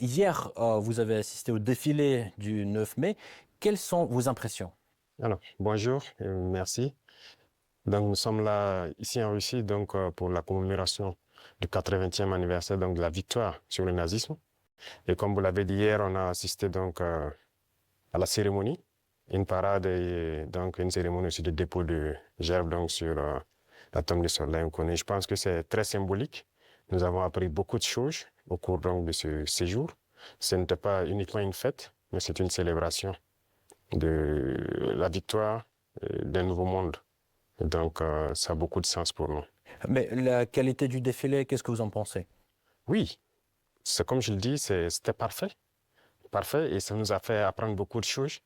hier, vous avez assisté au défilé du 9 mai. Quelles sont vos impressions? Alors, bonjour et merci. Donc, nous sommes là, ici en Russie, donc, pour la commémoration du 80e anniversaire, donc, de la victoire sur le nazisme. Et comme vous l'avez dit hier, on a assisté, donc, à la cérémonie, une parade et donc une cérémonie aussi de dépôt de gerbes, donc, sur la tombe du soldat inconnu. Je pense que c'est très symbolique. Nous avons appris beaucoup de choses au cours, donc, de ce séjour. Ce n'était pas uniquement une fête, mais c'est une célébration de la victoire d'un nouveau monde. Donc, ça a beaucoup de sens pour nous. Mais la qualité du défilé, qu'est-ce que vous en pensez? Oui, c'est comme je le dis, c'était parfait. Parfait, et ça nous a fait apprendre beaucoup de choses.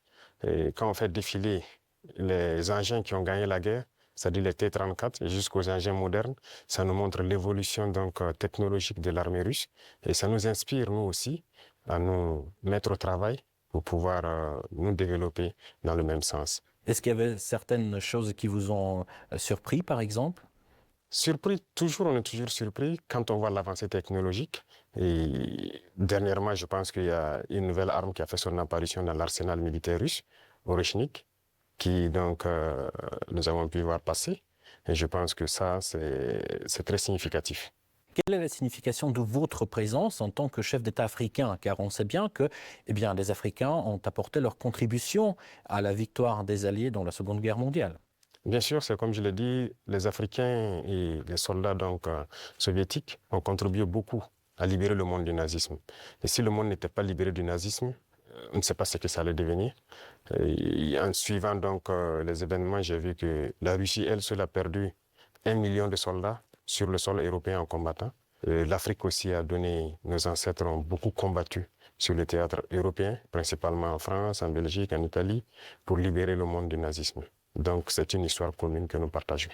Et quand on fait défiler les engins qui ont gagné la guerre, c'est-à-dire les T-34 jusqu'aux engins modernes, ça nous montre l'évolution donc technologique de l'armée russe et ça nous inspire nous aussi à nous mettre au travail pour pouvoir nous développer dans le même sens. Est-ce qu'il y avait certaines choses qui vous ont surpris, par exemple? Surpris, toujours, on est toujours surpris quand on voit l'avancée technologique. Et dernièrement, je pense qu'il y a une nouvelle arme qui a fait son apparition dans l'arsenal militaire russe, Oreshnik, qui donc nous avons pu voir passer. Et je pense que ça, c'est très significatif. Quelle est la signification de votre présence en tant que chef d'État africain? Car on sait bien que les Africains ont apporté leur contribution à la victoire des Alliés dans la Seconde Guerre mondiale. Bien sûr, c'est comme je l'ai dit, les Africains et les soldats donc, soviétiques ont contribué beaucoup à libérer le monde du nazisme. Et si le monde n'était pas libéré du nazisme, on ne sait pas ce que ça allait devenir. Et en suivant donc les événements, j'ai vu que la Russie, elle seule, a perdu 1 million de soldats sur le sol européen en combattant. L'Afrique aussi a donné, nos ancêtres ont beaucoup combattu sur le théâtre européen, principalement en France, en Belgique, en Italie, pour libérer le monde du nazisme. Donc c'est une histoire commune que nous partageons.